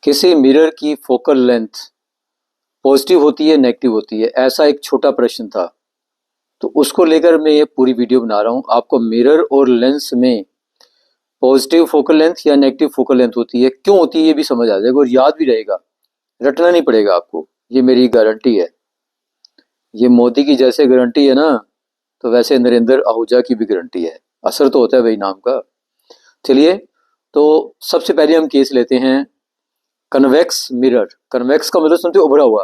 किसी मिरर की focal length positive होती है नेगेटिव होती है, ऐसा एक छोटा प्रश्न था। तो उसको लेकर मैं ये पूरी वीडियो बना रहा हूँ। आपको मिरर और लेंस में पॉजिटिव फोकल लेंथ या नेगेटिव फोकल लेंथ होती है, क्यों होती है, ये भी समझ आ जाएगा और याद भी रहेगा, रटना नहीं पड़ेगा आपको, ये मेरी गारंटी है। ये मोदी की जैसे गारंटी है ना, तो वैसे नरेंद्र आहूजा की भी गारंटी है। असर तो होता है भाई नाम का। चलिए, तो सबसे पहले हम केस लेते हैं कन्वेक्स मिरर। कन्वेक्स का मतलब सुनते हो उभरा हुआ,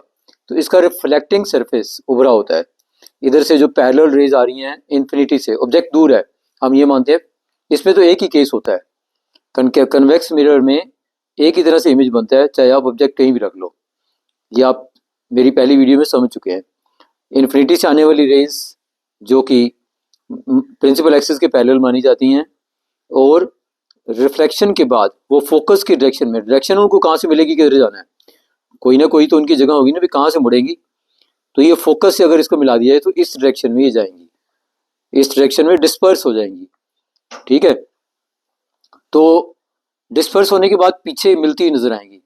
तो इसका रिफ्लेक्टिंग सरफेस उभरा होता है। इधर से जो पैरेलल रेज आ रही हैं इन्फिनिटी से, ऑब्जेक्ट दूर है, हम ये मानते हैं। इसमें तो एक ही केस होता है, कन्वेक्स मिरर में एक ही तरह से इमेज बनता है, चाहे आप ऑब्जेक्ट कहीं भी रख लो। ये आप मेरी पहली वीडियो में समझ चुके हैं। इन्फिनिटी से आने वाली रेज जो कि प्रिंसिपल एक्सिस के पैरेलल मानी जाती हैं, और रिफ्लेक्शन के बाद वो फोकस की डायरेक्शन में, डायरेक्शन उनको कहाँ से मिलेगी, किधर जाना है, कोई ना कोई तो उनकी जगह होगी ना, भी कहाँ से मुड़ेंगी। तो ये फोकस से अगर इसको मिला दिया है तो इस डायरेक्शन में ये जाएंगी, इस डायरेक्शन में डिस्पर्स हो जाएंगी। ठीक है, तो डिस्पर्स होने के बाद पीछे मिलती हुई नजर आएंगी।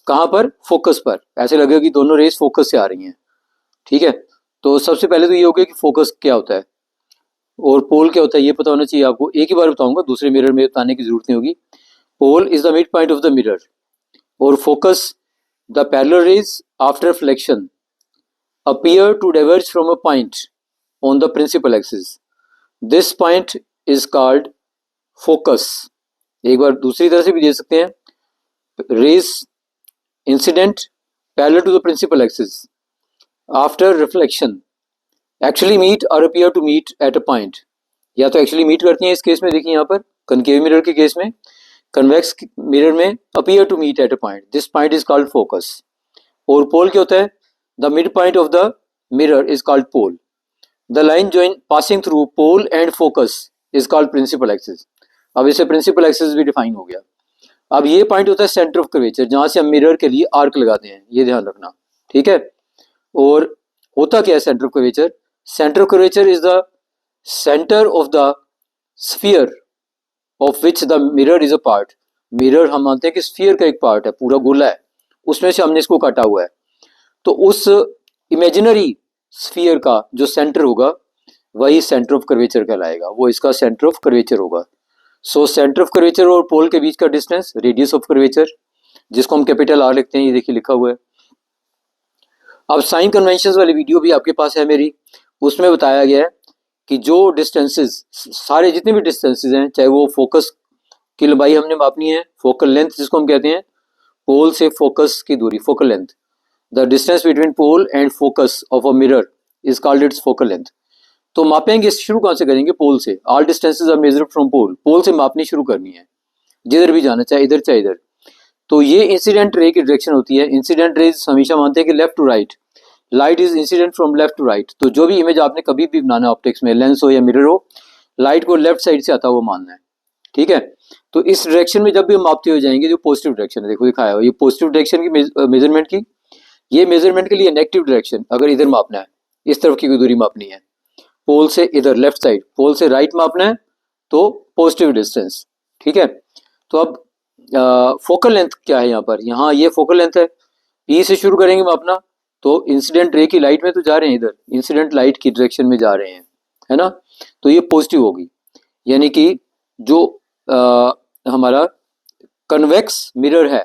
कहाँ पर? फोकस पर। ऐसे लगेगा कि दोनों रेस फोकस से आ रही हैं। ठीक है, तो सबसे पहले तो ये हो गया कि फोकस क्या होता है और पोल क्या होता है, ये पता होना चाहिए आपको। एक ही बार बताऊंगा, दूसरे मिरर में बताने की जरूरत नहीं होगी। Pole is the mid point of the mirror, और focus the parallel rays after reflection appear to diverge from a point on the principal axis. This point is called focus. एक बार दूसरी तरह से भी दे सकते हैं, rays incident parallel to the principal axis after reflection actually meet or appear to meet at a point. या तो actually meet करती हैं इस केस में, देखिए यहाँ पर concave mirror के केस में, convex mirror में appear to meet at a point. This point is called focus. और pole क्या होता है? The midpoint of the mirror is called pole. The line join passing through pole and focus is called principal axis. अब इसे principal axis भी define हो गया। अब ये पॉइंट होता है सेंटर ऑफ कर्वेचर, जहां से हम मिरर के लिए आर्क लगाते हैं, ये ध्यान रखना। ठीक है, और होता क्या है centre of curvature? Centre of curvature is the centre of the sphere of which the mirror is a part. Mirror हम मानते हैं कि स्फीयर का एक पार्ट है, पूरा गोला है, उसमें से हमने इसको काटा हुआ है। तो उस इमेजिनरी स्फीयर का जो सेंटर होगा वही सेंटर ऑफ कर्वेचर कहलाएगा, वो इसका सेंटर ऑफ कर्वेचर होगा। सो सेंटर ऑफ कर्वेचर और पोल के बीच का डिस्टेंस रेडियस ऑफ कर्वेचर, जिसको हम कैपिटल आर लिखते हैं, ये देखिए लिखा हुआ है। अब साइन कन्वेंशंस वाली वीडियो भी आपके पास है मेरी, उसमें बताया गया है कि जो डिस्टेंसेस, सारे जितने भी डिस्टेंसेस हैं, चाहे वो फोकस की लंबाई हमने मापनी है, फोकल लेंथ जिसको हम कहते हैं, पोल से फोकस की दूरी, focal length, the distance between pole and focus of a mirror is called its focal length. तो मापेंगे, शुरू कहाँ से करेंगे? पोल से। all distances are measured from pole. पोल से मापनी शुरू करनी है, जिधर भी जाना, चाहे इधर चाहे इधर। तो ये इंसिडेंट रे की डायरेक्शन होती है। इंसिडेंट रेज हमेशा मानते हैं कि left to right, light is incident from left to right. तो जो भी इमेज आपने कभी भी बनाना ऑप्टिक्स में, लेंस हो या मिरर हो, लाइट को लेफ्ट साइड से आता हुआ मानना है। ठीक है, तो इस डायरेक्शन में जब भी हम मापते हो जाएंगे, जो पॉजिटिव डायरेक्शन है, देखो दिखाया हुआ, ये पॉजिटिव डायरेक्शन की मेजरमेंट की, ये मेजरमेंट के लिए नेगेटिव डायरेक्शन, अगर इधर मापना है, इस तरफ की कोई दूरी मापनी है, पोल से इधर लेफ्ट साइड, पोल से राइट मापना है तो पॉजिटिव डिस्टेंस। ठीक है, तो अब फोकल लेंथ क्या है यहाँ पर? यहाँ ये फोकल लेंथ है, पी से शुरू करेंगे मापना, तो इंसिडेंट रे की लाइट में तो जा रहे हैं, इधर इंसिडेंट लाइट की डायरेक्शन में जा रहे हैं, है ना, तो ये पॉजिटिव होगी। यानी कि जो हमारा कन्वेक्स मिरर है,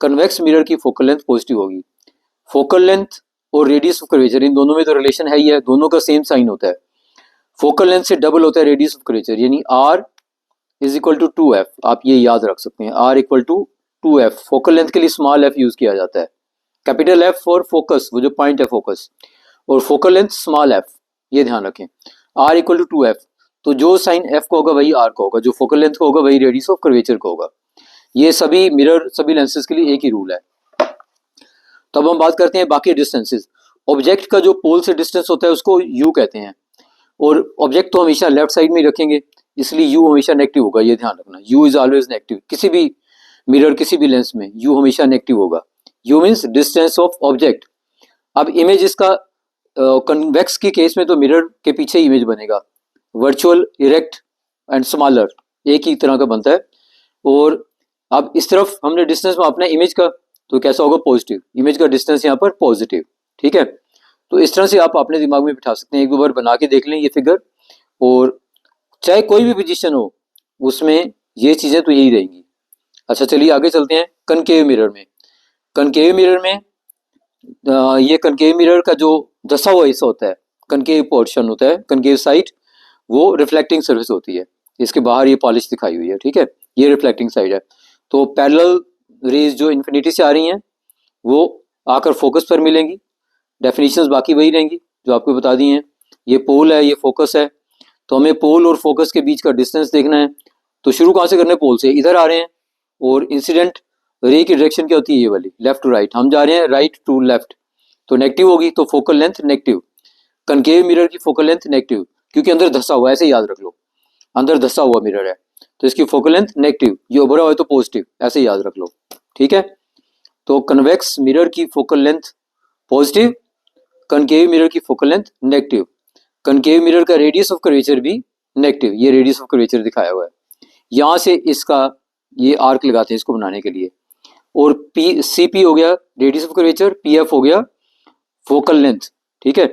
कन्वेक्स मिरर की फोकल लेंथ पॉजिटिव होगी। फोकल लेंथ और रेडियस ऑफ कर्वेचर, इन दोनों में तो रिलेशन है ही है, दोनों का सेम साइन होता है। फोकल लेंथ से डबल होता है रेडियस ऑफ कर्वेचर, यानी r is equal to 2f। आप ये याद रख सकते हैं, r equal to 2f। Focal length के लिए स्मॉल f यूज किया जाता है, कैपिटल F फॉर फोकस, वो जो पॉइंट है फोकस, और फोकल लेंथ स्मॉल f, ये ध्यान रखें। r इक्वल टू 2f, तो जो साइन f का होगा वही r का होगा, जो फोकल लेंथ का होगा वही रेडियस ऑफ कर्वेचर का होगा। ये सभी मिरर, सभी लेंसेज के लिए एक ही रूल है। तब हम बात करते हैं बाकी डिस्टेंसेस। ऑब्जेक्ट का जो पोल से डिस्टेंस होता है उसको u कहते हैं, और ऑब्जेक्ट तो हमेशा लेफ्ट साइड में ही रखेंगे, इसलिए u हमेशा नेगेटिव होगा, ये ध्यान रखना। u इज ऑलवेज नेगेटिव, किसी भी मिरर, किसी भी लेंस में u हमेशा नेगेटिव होगा। u means distance of object. अब इमेज इसका कन्वेक्स की केस में तो मिरर के पीछे इमेज बनेगा, वर्चुअल, इरेक्ट एंड स्मॉलर, एक ही तरह का बनता है। और अब इस तरफ हमने डिस्टेंस मापना है इमेज का, तो कैसा होगा, पॉजिटिव। इमेज का डिस्टेंस यहाँ पर पॉजिटिव, ठीक है। तो इस तरह से आप अपने दिमाग में बिठा सकते हैं, एक दो बार बना के देख लें ये फिगर, और चाहे कोई भी पोजीशन हो उसमें ये चीजें तो यही रहेंगी। अच्छा चलिए आगे चलते हैं कनकेव मिरर में। कनकेव मिरर में ये कनकेव मिरर का जो धसा हुआ हिस्सा होता है, कनकेव पोर्शन होता है, कनकेव साइड, वो रिफ्लेक्टिंग सर्फेस होती है। इसके बाहर ये पॉलिश दिखाई हुई है, ठीक है, ये रिफ्लेक्टिंग साइड है। तो पैरेलल रेज जो इन्फिनिटी से आ रही हैं वो आकर फोकस पर मिलेंगी। डेफिनेशंस बाकी वही रहेंगी जो आपको बता दी हैं। ये पोल है, ये फोकस है, तो हमें पोल और फोकस के बीच का डिस्टेंस देखना है। तो शुरू कहाँ से करना है, पोल से। इधर आ रहे हैं और इंसिडेंट रे की डायरेक्शन क्या होती है, ये वाली, लेफ्ट टू राइट। हम जा रहे हैं राइट टू लेफ्ट, तो नेगेटिव होगी, तो focal length negative. Concave mirror की फोकल लेंथ नेगेटिव, क्योंकि अंदर धसा हुआ है, ऐसे याद रख लो, अंदर धसा हुआ मिरर है, तो इसकी फोकल लेंथ नेगेटिव। ये उभरा हुआ है तो पॉजिटिव, ऐसे याद रख लो, ठीक है। तो कन्वेक्स मिरर की focal length positive, concave mirror की focal length negative. Concave mirror का रेडियस ऑफ कर्वेचर भी नेगेटिव, ये रेडियस ऑफ कर्वेचर दिखाया हुआ है। यहां से इसका ये आर्क लगाते हैं इसको बनाने के लिए। और पी सी पी हो गया radius of curvature, P F हो गया फोकल लेंथ, ठीक है।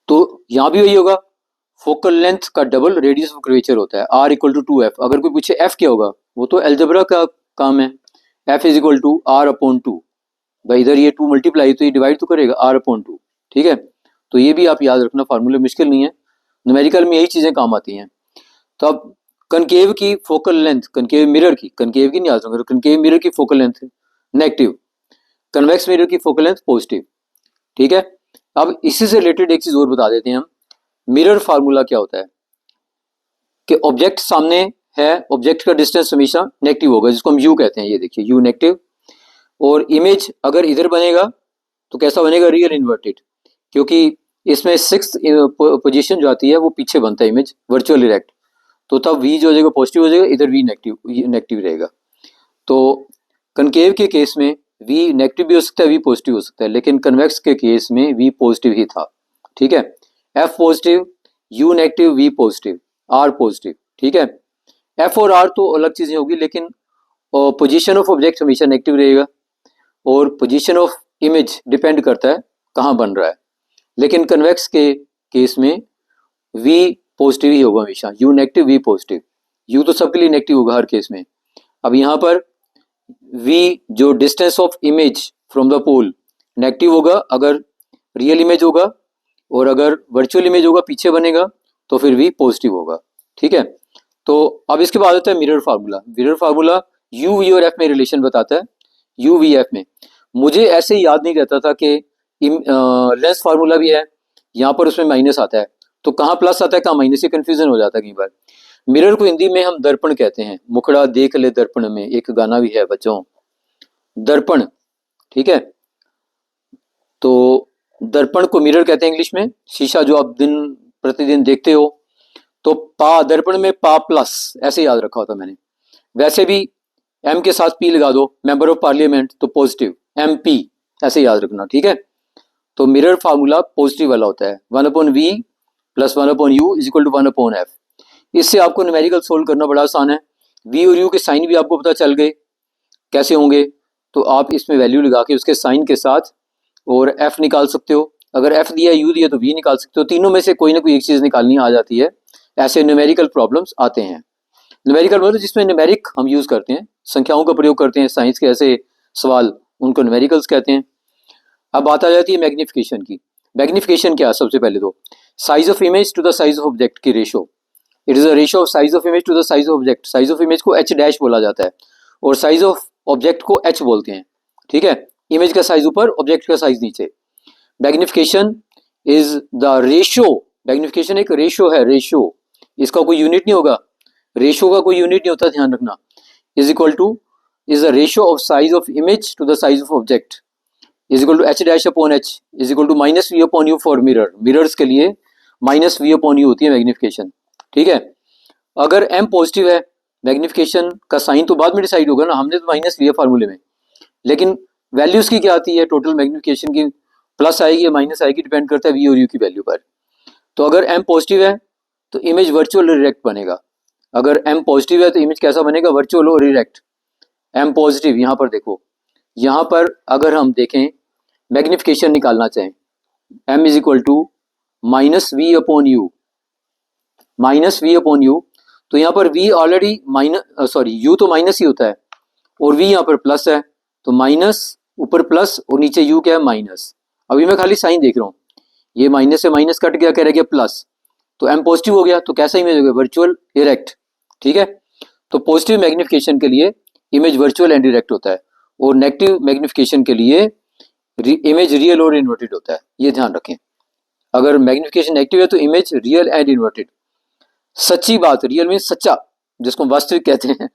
तो यहां भी वही होगा, फोकल लेंथ का डबल रेडियस ऑफ कर्वेचर होता है, आर इक्वल टू 2f। अगर कोई पूछे एफ क्या होगा, वो तो एल्जेब्रा का काम है। F is equal to R upon 2, भाई इधर ये 2 मल्टीप्लाई तो ये डिवाइड तो करेगा, आर अपॉन 2, ठीक है। तो ये भी आप याद रखना, फार्मूले मुश्किल नहीं है, न्यूमेरिकल में यही चीजें काम आती हैं। तो अब कनकेव की फोकल लेंथ, कनकेव मिरर की, कनकेव की नहीं याद रखना, कनकेव मिरर की focal length negative, convex mirror की फोकल लेंथ पॉजिटिव, ठीक है। अब इसी से रिलेटेड एक चीज और बता देते हैं हम, मिरर फार्मूला क्या होता है कि ऑब्जेक्ट सामने है, ऑब्जेक्ट का डिस्टेंस हमेशा नेगेटिव होगा, जिसको हम यू कहते हैं, ये देखिए यू नेगेटिव। और इमेज अगर इधर बनेगा तो कैसा बनेगा, रियल इन्वर्टेड, क्योंकि इसमें 6th पोजीशन जो आती है वो पीछे बनता है इमेज, वर्चुअल इरेक्ट। तो तब वी जो हो जाएगा पॉजिटिव हो जाएगा, इधर वी नेगेटिव, नेगेटिव रहेगा। तो कनकेव के केस में वी नेगेटिव भी हो सकता है, वी पॉजिटिव हो सकता है, लेकिन कन्वेक्स के केस में वी पॉजिटिव ही था, ठीक है। F positive, U negative, V positive, R positive, ठीक है। एफ और आर तो अलग चीजें होगी, लेकिन पोजीशन ऑफ ऑब्जेक्ट हमेशा नेगेटिव रहेगा, और पोजीशन ऑफ इमेज डिपेंड करता है कहाँ बन रहा है। लेकिन कन्वेक्स के केस में वी पॉजिटिव ही होगा हमेशा, you negative, V positive. You तो सबके लिए नेगेटिव होगा हर केस में। अब यहाँ पर वी जो distance of image from the pole negative होगा अगर रियल इमेज होगा, और अगर वर्चुअल इमेज होगा पीछे बनेगा तो फिर वी पॉजिटिव होगा, ठीक है। तो अब इसके बाद आता है mirror formula. Mirror formula U V और एफ में रिलेशन बताता है, यू वी एफ में। मुझे ऐसे ही याद नहीं रहता था कि लेंस फार्मूला भी है, यहाँ पर उसमें माइनस आता है, तो कहाँ प्लस आता है कहाँ माइनस, से कंफ्यूजन हो जाता है कई बार। मिरर को हिंदी में हम दर्पण कहते हैं, मुखड़ा देख ले दर्पण में, एक गाना भी है बच्चों, दर्पण, ठीक है। तो दर्पण को मिरर कहते हैं इंग्लिश में, शीशा जो आप दिन प्रतिदिन देखते हो। तो पा, दर्पण में पा प्लस, ऐसे याद रखा होता मैंने। वैसे भी एम के साथ पी लगा दो, मेंबर ऑफ पार्लियामेंट, तो पॉजिटिव, एम पी, ऐसे याद रखना, ठीक है। तो मिरर फार्मूला पॉजिटिव वाला होता है, 1/v plus 1/u is equal to 1/f। इससे आपको न्यूमेरिकल सोल्व करना बड़ा आसान है। v और u के साइन भी आपको पता चल गए कैसे होंगे, तो आप इसमें वैल्यू लगा के उसके साइन के साथ और f निकाल सकते हो। अगर f दिया u दिया तो v निकाल सकते हो, तीनों में से कोई ना कोई एक चीज निकालनी आ जाती है। ऐसे न्यूमेरिकल प्रॉब्लम्स आते हैं। न्यूमेरिकल मतलब जिसमें न्यूमेरिक हम यूज करते हैं, संख्याओं का प्रयोग करते हैं, साइंस के ऐसे सवाल, उनको न्यूमेरिकल्स कहते हैं। अब बात आ जाती है मैग्निफिकेशन की। मैग्निफिकेशन क्या है, सबसे पहले तो size of image to the size of object की ratio. It is a ratio of size of image to the size of object. Size of image को h डैश बोला जाता है और साइज ऑफ ऑब्जेक्ट को h बोलते हैं, ठीक है। इमेज का साइज ऊपर, ऑब्जेक्ट का साइज नीचे। Magnification is the ratio, magnification एक रेशो है, रेशो, इसका कोई यूनिट नहीं होगा, रेशो का कोई यूनिट नहीं होता, ध्यान रखना। Is equal to is the ratio of size of image to the size of object is equal to h dash upon h is equal to minus v upon u for mirror. Mirrors के लिए minus v upon u होती है magnification, ठीक है। अगर m positive है, magnification का sign तो बाद में डिसाइड होगा ना, हमने तो माइनस लिया फार्मूले में, लेकिन वैल्यूज की क्या आती है टोटल मैग्निफिकेशन की, प्लस आएगी या माइनस आएगी, डिपेंड करता है v और u की वैल्यू पर। तो अगर m पॉजिटिव है तो इमेज वर्चुअल इरेक्ट बनेगा। अगर m पॉजिटिव है तो इमेज कैसा बनेगा, वर्चुअल और इरेक्ट। m पॉजिटिव, यहाँ पर देखो यहाँ पर अगर हम देखें मैग्निफिकेशन निकालना चाहें, m is equal to minus V upon U, minus V upon U, तो यहाँ पर v already minus sorry u तो माइनस ही होता है और v यहाँ पर प्लस है, तो माइनस ऊपर प्लस और नीचे u क्या है माइनस। अभी मैं खाली साइन देख रहा हूँ, ये माइनस से माइनस कट गया, कह रह गया प्लस, तो m पॉजिटिव हो गया, तो कैसा इमेज हो गया वर्चुअल इरेक्ट। ठीक है, तो पॉजिटिव मैग्निफिकेशन के लिए इमेज वर्चुअल एंड इरेक्ट होता है और नेगेटिव मैग्निफिकेशन के लिए इमेज रियल और इन्वर्टेड होता है, ये ध्यान रखें। अगर मैग्निफिकेशन नेगेटिव है तो इमेज रियल एंड इन्वर्टेड। सच्ची बात, रियल मीन सच्चा, जिसको वास्तविक कहते हैं,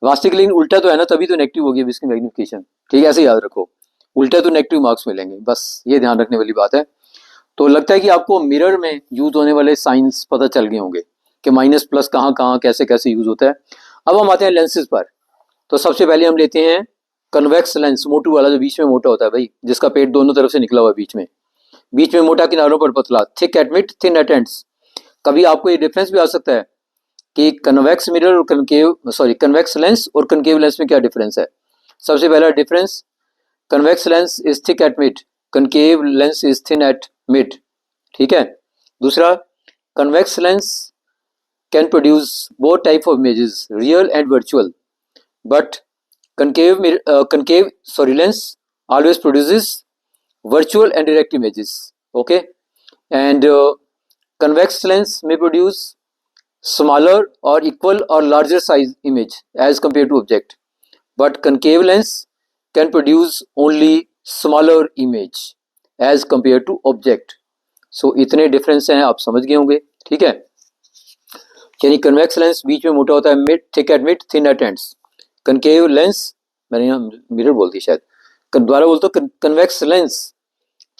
वास्तविक लेकिन उल्टा तो है ना, तभी तो नेगेटिव होगी इसकी मैग्निफिकेशन। ठीक है, ऐसे याद रखो, उल्टा तो नेगेटिव मार्क्स मिलेंगे, बस ये ध्यान रखने वाली बात है। तो लगता है कि आपको मिरर में यूज होने वाले साइंस पता चल गए होंगे कि माइनस प्लस कहाँ कहाँ कैसे कैसे यूज होता है। अब हम आते हैं लेंसेज पर। तो सबसे पहले हम लेते हैं कन्वेक्स लेंस, मोटू वाला, जो बीच में मोटा होता है भाई, जिसका पेट दोनों तरफ से निकला हुआ है, बीच में मोटा, किनारों पर पतला, thick at mid thin at ends. कभी आपको ये डिफरेंस भी आ सकता है कि कन्वेक्स मिरर और कन्वेक्स लेंस और कनकेव लेंस में क्या डिफरेंस है। सबसे पहला difference, convex lens is thick at mid, concave lens is thin at mid. ठीक है, दूसरा, convex lens can produce both type of images, real and virtual, but concave lens always produces virtual and direct images. Okay, and convex lens may produce smaller or equal or larger size image as compared to object, but concave lens can produce only smaller image as compared to object. So इतने difference हैं, आप समझ गए होंगे। ठीक है, यानी convex lens बीच में मोटा होता है, mid thick at mid thin at ends. Concave lens, मैंने यहाँ मिरर बोल दी शायद, दोबारा बोलते हो, convex lens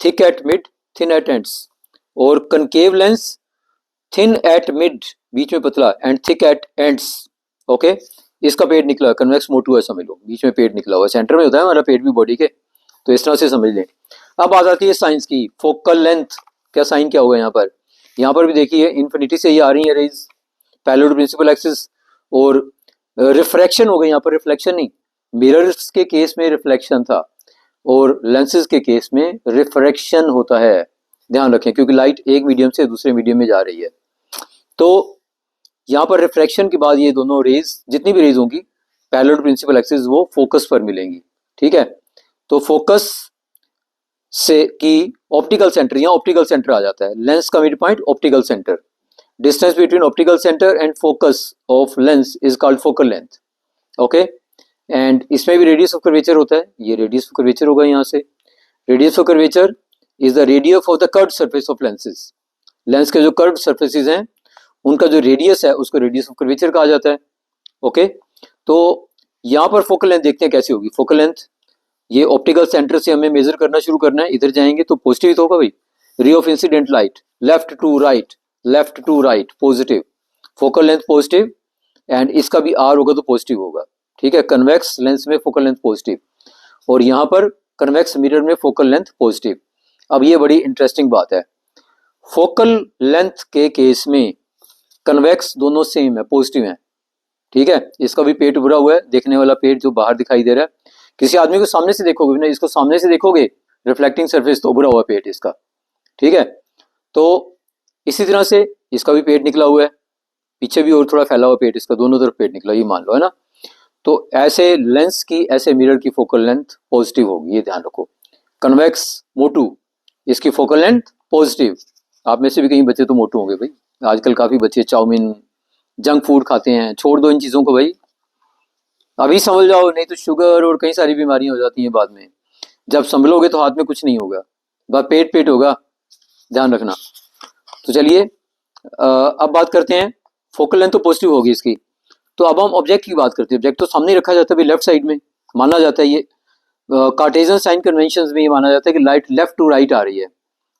thick at mid thin at ends, और concave lens thin at mid बीच में पतला and thick at ends. Okay, इसका पेट निकला है, कन्वेक्स मोटू है समझ लो, बीच में पेट निकला हुआ, सेंटर में होता है हमारा पेट भी बॉडी के, तो इस तरह से समझ लें। अब आ जाती है साइंस की, फोकल लेंथ क्या साइन क्या होगा यहाँ पर भी देखिए इन्फिनिटी से ये आ रही है rays parallel to principal axis, और रिफ्रैक्शन हो गई यहाँ पर, रिफ्लेक्शन नहीं, मिरर्स के केस में रिफ्लेक्शन था और लेंसेज के केस में रिफ्रैक्शन होता है, ध्यान रखें, क्योंकि लाइट एक मीडियम से दूसरे मीडियम में जा रही है। तो यहाँ पर रिफ्रैक्शन के बाद ये दोनों रेज, जितनी भी रेज होंगी पैरेलल टू प्रिंसिपल एक्सिस, वो फोकस पर मिलेंगी। ठीक है, तो फोकस से की ऑप्टिकल सेंटर, यहाँ ऑप्टिकल सेंटर आ जाता है, लेंस का mid point optical centre, distance between optical centre and focus of lens is called focal length. Okay, and इसमें भी रेडियस ऑफ कर्वेचर होता है, ये रेडियस ऑफ कर्वेचर होगा यहाँ से, radius of curvature is the radius of the curved surface of lenses. Lens के जो कर्व्ड सरफेसेस हैं उनका जो रेडियस है उसको रेडियस ऑफ कर्वेचर कहा जाता है। ओके, तो यहाँ पर फोकल लेंथ देखते हैं कैसी होगी। फोकल लेंथ, ये ऑप्टिकल सेंटर से हमें मेजर करना शुरू करना है, इधर जाएंगे तो पॉजिटिव तो होगा भाई, ray of incident light left to right, left to right positive, focal length positive, and इसका भी आर होगा तो पॉजिटिव होगा। ठीक है, कन्वेक्स लेंस में फोकल लेंथ पॉजिटिव और यहाँ पर कन्वेक्स मिरर में फोकल लेंथ पॉजिटिव। अब ये बड़ी इंटरेस्टिंग बात है, फोकल लेंथ के केस में कन्वेक्स दोनों सेम है, पॉजिटिव है। ठीक है, इसका भी पेट भरा हुआ है, देखने वाला पेट जो बाहर दिखाई दे रहा है, किसी आदमी को सामने से देखोगे ना, इसको सामने से देखोगे रिफ्लेक्टिंग सरफेस तो भरा हुआ पेट इसका। ठीक है, तो इसी तरह से इसका भी पेट निकला हुआ है, पीछे भी और थोड़ा फैला हुआ पेट इसका, दोनों तरफ पेट निकला, ये मान लो है ना। तो ऐसे लेंस की, ऐसे मिरर की फोकल लेंथ पॉजिटिव होगी, ये ध्यान रखो। कन्वेक्स मोटू, इसकी फोकल लेंथ पॉजिटिव। आप में से भी कई बच्चे तो मोटू होंगे भाई, आजकल काफी बच्चे चाउमीन जंक फूड खाते हैं, छोड़ दो इन चीजों को भाई, अभी समझ जाओ, नहीं तो शुगर और कई सारी बीमारियां हो जाती हैं बाद में, जब संभलोगे तो हाथ में कुछ नहीं होगा, बस पेट पेट होगा, ध्यान रखना। तो चलिए अब बात करते हैं, फोकल लेंथ तो पॉजिटिव होगी इसकी। तो अब हम ऑब्जेक्ट की बात करते हैं। ऑब्जेक्ट तो सामने रखा जाता है लेफ्ट साइड में, माना जाता है ये कार्टेशियन साइन कन्वेंशन में ये माना जाता है कि लाइट लेफ्ट टू राइट आ रही है,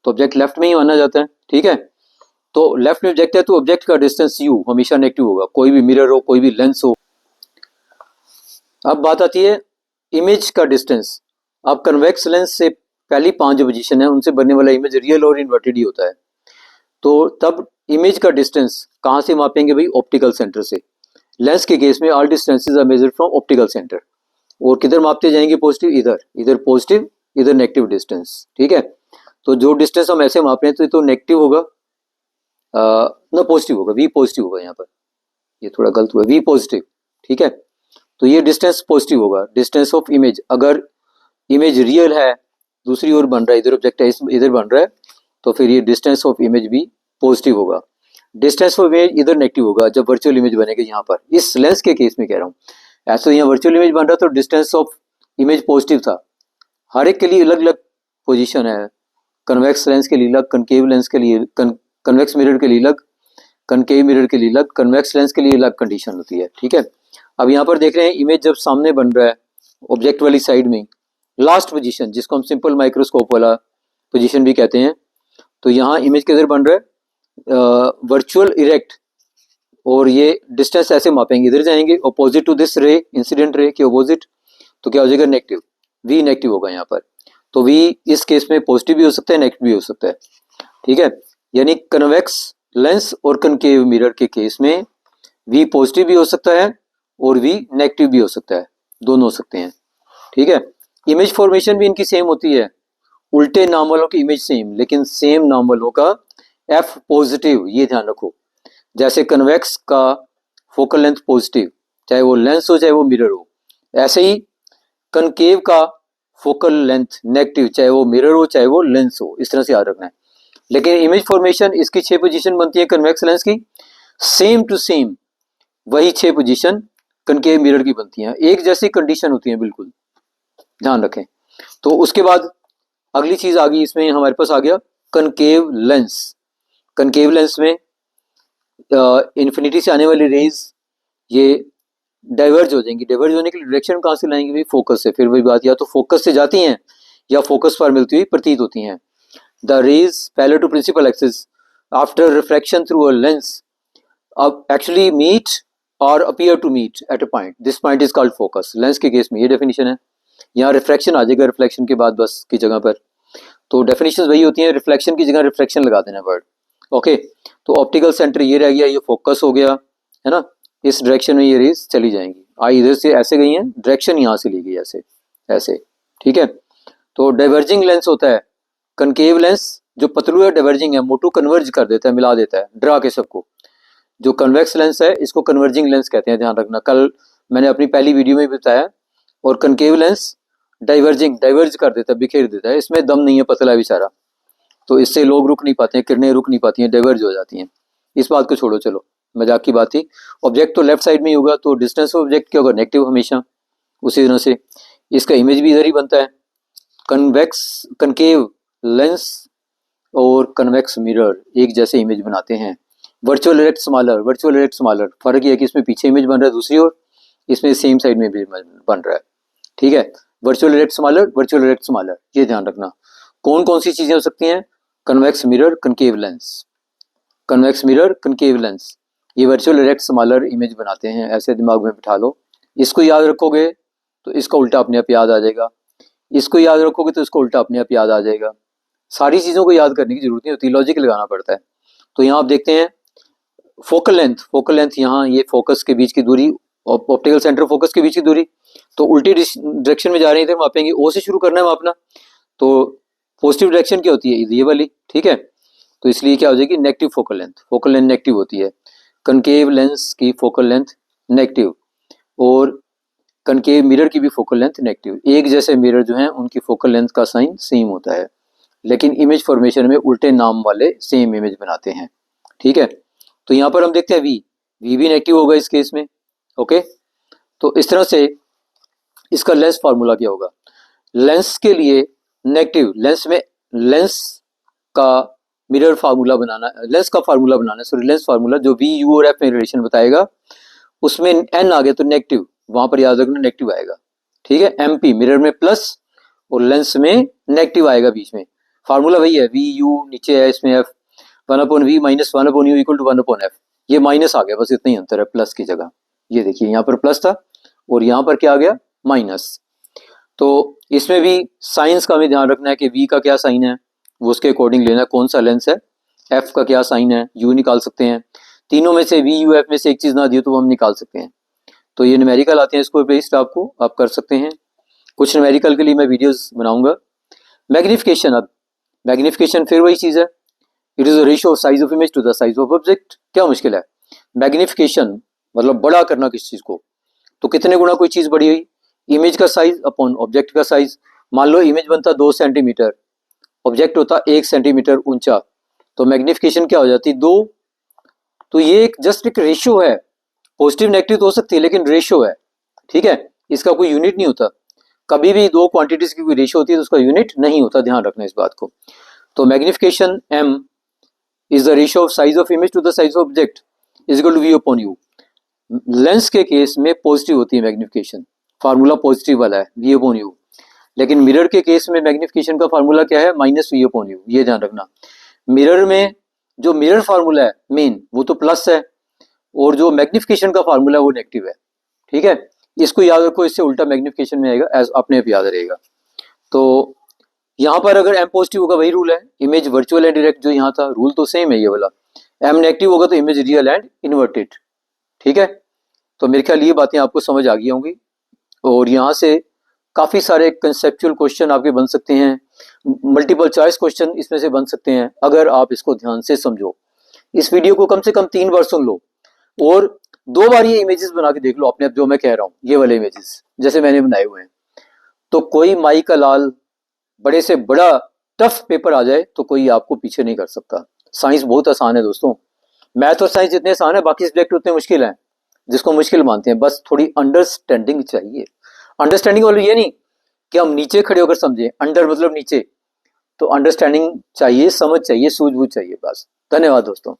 तो ऑब्जेक्ट लेफ्ट में ही माना जाता है। ठीक है, तो लेफ्ट में ऑब्जेक्ट है तो ऑब्जेक्ट का डिस्टेंस यू हमेशा नेगेटिव होगा, कोई भी मिरर हो, कोई भी लेंस हो। अब बात आती है इमेज का डिस्टेंस। अब कन्वेक्स लेंस से पहली 5 जो पोजीशन है उनसे बनने वाला इमेज रियल और इन्वर्टेड ही होता है, तो तब इमेज का डिस्टेंस कहाँ से मापेंगे भाई, ऑप्टिकल सेंटर से। लेंस के केस में all distances are measured from optical centre, और किधर मापते जाएंगे पॉजिटिव, इधर, इधर पॉजिटिव इधर नेगेटिव डिस्टेंस, ठीक है। तो जो डिस्टेंस हम ऐसे माप रहे हैं तो नेगेटिव होगा ना पॉजिटिव होगा, वी पॉजिटिव होगा यहाँ पर, ये थोड़ा गलत हुआ, वी पॉजिटिव, ठीक है। तो ये डिस्टेंस पॉजिटिव होगा, डिस्टेंस ऑफ इमेज, अगर इमेज रियल है दूसरी ओर बन रहा है, इधर ऑब्जेक्ट है इधर बन रहा है, तो फिर ये डिस्टेंस ऑफ इमेज भी पॉजिटिव होगा। डिस्टेंस ऑफ इमेज इधर नेगेटिव होगा जब वर्चुअल इमेज बनेगा यहाँ पर, इस लेंस के केस में कह रहा हूँ। ऐसा यहाँ वर्चुअल इमेज बन रहा तो डिस्टेंस ऑफ इमेज पॉजिटिव था। हर एक के लिए अलग अलग पोजीशन है, कन्वेक्स लेंस के लिए अलग, कनकेव लेंस के लिए, कन्वेक्स मिरर के लिए अलग, कनकेव मिरर के लिए अलग, कन्वेक्स लेंस के लिए अलग कंडीशन होती है, ठीक है। अब यहाँ पर देख रहे हैं इमेज जब सामने बन रहा है ऑब्जेक्ट वाली साइड में, लास्ट पोजीशन जिसको हम सिंपल माइक्रोस्कोप वाला पोजीशन भी कहते हैं, तो यहाँ इमेज किधर बन रहा है वर्चुअल इरेक्ट, और ये डिस्टेंस ऐसे मापेंगे, इधर जाएंगे अपोजिट टू दिस रे, इंसिडेंट रे के अपोजिट, तो क्या हो जाएगा नेगेटिव, वी नेगेटिव होगा यहाँ पर। तो वी इस केस में पॉजिटिव भी हो सकता है नेगेटिव भी हो सकता है, ठीक है। यानी कन्वेक्स लेंस और कनकेव मिरर के केस में वी पॉजिटिव भी हो सकता है और वी नेगेटिव भी हो सकता है, दोनों हो सकते हैं, ठीक है। इमेज फॉर्मेशन भी इनकी सेम होती है, उल्टे नाम वालों की इमेज सेम, लेकिन सेम नाम वालों का एफ पॉजिटिव, ये ध्यान रखो। जैसे कन्वेक्स का फोकल लेंथ पॉजिटिव, चाहे वो लेंस हो चाहे वो मिरर हो, ऐसे ही कनकेव का फोकल लेंथ नेगेटिव, चाहे वो मिरर हो चाहे वो लेंस हो, इस तरह से याद रखना है। लेकिन इमेज फॉर्मेशन इसकी 6 पोजीशन बनती है कन्वेक्स लेंस की, सेम टू सेम वही 6 पोजीशन कनकेव मिरर की बनती हैं, एक जैसी कंडीशन होती है, बिल्कुल ध्यान रखें। तो उसके बाद अगली चीज आ गई, इसमें हमारे पास आ गया कनकेव लेंस। कनकेव लेंस में इन्फिनिटी से आने वाली रेज ये डाइवर्ज हो जाएंगी, डाइवर्ज होने के लिए डायरेक्शन कहाँ से लाएंगे भाई, फोकस से। फिर वही बात, या तो फोकस से जाती हैं या फोकस पर मिलती हुई प्रतीत होती हैं। The rays parallel to principal axis after refraction through a lens actually meet और appear to meet at a point, this point is called focus. Lens के केस में ये डेफिनेशन है। यहाँ रिफ्रैक्शन आ जाएगा रिफ्लेक्शन के बाद बस की जगह पर, तो डेफिनेशन वही होती है, रिफ्लेक्शन की जगह रिफ्रैक्शन लगा देना वर्ड, ओके। तो ऑप्टिकल सेंटर ये रह गया, ये फोकस हो गया है ना, इस डायरेक्शन में ये रेज चली जाएंगी, आई इधर से ऐसे गई हैं, डायरेक्शन यहाँ से ली गई ऐसे ऐसे, ठीक है। तो डाइवर्जिंग लेंस होता है कनकेव लेंस, जो पतलू है डाइवर्जिंग है, मोटू कन्वर्ज कर देता है, मिला देता है, डरा के सबको। जो कन्वेक्स लेंस है इसको कन्वर्जिंग लेंस कहते हैं, ध्यान रखना, कल मैंने अपनी पहली वीडियो में बताया। और कनकेव लेंस डाइवर्ज कर देता है, बिखेर देता है, इसमें दम नहीं है, पतला है बेचारा, तो इससे लोग रुक नहीं पाते हैं, किरणें रुक नहीं पाती हैं, डाइवर्ज हो जाती हैं। इस बात को छोड़ो, चलो मजाक की बात थी। ऑब्जेक्ट तो लेफ्ट साइड में ही होगा, तो डिस्टेंस ऑफ ऑब्जेक्ट क्या होगा, नेगेटिव हमेशा। उसी तरह से इसका इमेज भी इधर ही बनता है। कन्वेक्स कनकेव लेंस और कन्वेक्स मिरर एक जैसे इमेज बनाते हैं। वर्चुअल इरेक्ट स्मॉलर, फर्क ये है कि इसमें पीछे इमेज बन रहा है दूसरी ओर, इसमें सेम साइड में भी बन रहा है, ठीक है। वर्चुअल इरेक्ट स्मॉलर, ये ध्यान रखना। कौन कौन सी चीजें हो सकती हैं, कन्वेक्स मिरर कनकेव लेंस, ये वर्चुअल इरेक्ट स्मॉलर इमेज बनाते हैं, ऐसे दिमाग में बिठा लो। इसको याद रखोगे तो इसका उल्टा अपने आप याद आ जाएगा, इसको याद रखोगे तो इसको उल्टा अपने आप याद आ जाएगा। सारी चीजों को याद करने की जरूरत नहीं होती, लॉजिक लगाना पड़ता है। तो यहाँ आप देखते हैं फोकल लेंथ, यहाँ ये फोकस के बीच की दूरी, ऑप्टिकल सेंटर फोकस के बीच की दूरी, तो उल्टी डायरेक्शन में जा रहे हैं, इधर मापेंगे, ओ से शुरू करना है मापना, तो पॉजिटिव डायरेक्शन क्या होती है, ये वाली, ठीक है। तो इसलिए क्या हो जाएगी, नेगेटिव फोकल लेंथ नेगेटिव होती है। कनकेव लेंस की फोकल लेंथ नेगेटिव, और कनकेव मिरर की भी फोकल लेंथ नेगेटिव। एक जैसे मिरर जो हैं उनकी फोकल लेंथ का साइन सेम होता है, लेकिन इमेज फॉर्मेशन में उल्टे नाम वाले सेम इमेज बनाते हैं, ठीक है। तो यहाँ पर हम देखते हैं वी भी नेगेटिव होगा इस केस में, ओके। तो इस तरह से इसका लेंस फार्मूला क्या होगा, लेंस के लिए नेगेटिव, लेंस का मिरर फार्मूला बनाना, लेंस फार्मूला जो वी यू और एफ में रिलेशन बताएगा, उसमें एन आ गया तो नेगेटिव, वहां पर याद रखना नेगेटिव आएगा, ठीक है। एमपी मिरर में प्लस और लेंस में नेगेटिव आएगा बीच में, फार्मूला वही है, वी यू नीचे है, इसमें F, 1/v minus 1/u equal to 1/f, ये माइनस आ गया, बस इतना ही अंतर है प्लस की जगह। ये देखिए यहाँ पर प्लस था और यहाँ पर क्या आ गया, माइनस। तो इसमें भी साइंस का भी ध्यान रखना है कि v का क्या साइन है, वो उसके अकॉर्डिंग लेना है, कौन सा लेंस है, f का क्या साइन है, u निकाल सकते हैं। तीनों में से v u f में से एक चीज ना दी तो हम निकाल सकते हैं, तो ये न्यूमेरिकल आते हैं, इसको बेस्ड आपको आप कर सकते हैं। कुछ न्यूमेरिकल के लिए मैं वीडियोस बनाऊंगा। मैग्निफिकेशन, अब मैग्निफिकेशन फिर वही चीज़ है, it is a ratio of size of image to the size of object. क्या मुश्किल है? मैग्निफिकेशन मतलब बड़ा करना किस चीज़ को, तो कितने गुना कोई चीज़ बड़ी हुई, इमेज का साइज अपॉन ऑब्जेक्ट का साइज। मान लो इमेज बनता 2 सेंटीमीटर, ऑब्जेक्ट होता 1 सेंटीमीटर ऊंचा, तो मैग्निफिकेशन क्या हो जाती 2। तो ये एक जस्ट एक रेशियो है, पॉजिटिव नेगेटिव तो हो सकती है लेकिन रेशियो है, ठीक है, इसका कोई यूनिट नहीं होता। कभी भी दो क्वांटिटीज की कोई रेशियो होती है तो उसका यूनिट नहीं होता, ध्यान रखना इस बात को। तो magnification m is the ratio of size of image to the size of object is equal to v upon u। Lens के केस में पॉजिटिव होती है मैग्निफिकेशन, फार्मूला पॉजिटिव वाला है v अपॉन u, लेकिन मिरर के केस में magnification का फार्मूला क्या है, माइनस v अपॉन u। ये ध्यान रखना, मिरर में जो मिरर फार्मूला है मेन वो तो प्लस है, और जो मैग्निफिकेशन का फार्मूला है वो नेगेटिव है, ठीक है। इसको याद रखो, इससे उल्टा मैग्निफिकेशन में आएगा, एज अपने आप याद रहेगा। तो यहाँ पर अगर m पॉजिटिव होगा वही रूल है, इमेज वर्चुअल एंड डायरेक्ट, जो यहाँ था रूल तो सेम है ये वाला। m नेगेटिव होगा तो इमेज रियल एंड इन्वर्टेड, ठीक है। तो मेरे ख्याल ये बातें आपको समझ आ गई होंगी, और यहाँ से काफ़ी सारे कंसेप्चुअल क्वेश्चन आपके बन सकते हैं, मल्टीपल चॉइस क्वेश्चन इसमें से बन सकते हैं अगर आप इसको ध्यान से समझो। इस वीडियो को कम से कम 3 बार सुन लो और 2 बार ये इमेजेस बना के देख लो अपने आप, जो मैं कह रहा हूँ ये वाले इमेजेस जैसे मैंने बनाए हुए हैं। तो कोई माई का लाल बड़े से बड़ा टफ पेपर आ जाए तो कोई आपको पीछे नहीं कर सकता। साइंस बहुत आसान है दोस्तों, मैथ और साइंस जितने आसान है बाकी सब्जेक्ट उतने मुश्किल हैं, जिसको मुश्किल मानते हैं। बस थोड़ी अंडरस्टैंडिंग चाहिए। अंडरस्टैंडिंग वाली ये नहीं कि हम नीचे खड़े होकर समझें, अंडर मतलब नीचे, तो अंडरस्टैंडिंग चाहिए, समझ चाहिए, सूझबूझ चाहिए बस। धन्यवाद दोस्तों।